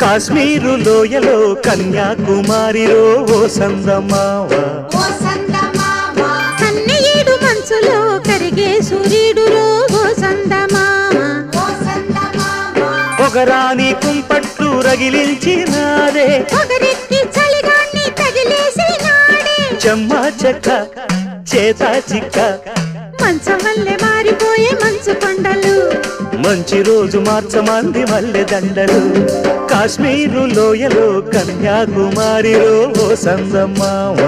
కాశ్మీరు లోయలో కన్యాకుమారిలో ఓ సందమావ కన్నయ్యేడు మంచులో కరిగే సూర్యుడులో ఓ సందమావ పొగరాని కుంపట్లు రగిలించినాడే పొగరెక్కి చలిగాన్ని తగిలేసినాడే చెమ్మా చెక్క చేత చిక్క మంచం వల్లే మారిపోయే మంచు కొండలు మంచి రోజు మార్చమంది మల్లె దండలు కాశ్మీరు లోయలో కన్యాకుమారిలో ఓ సందమావ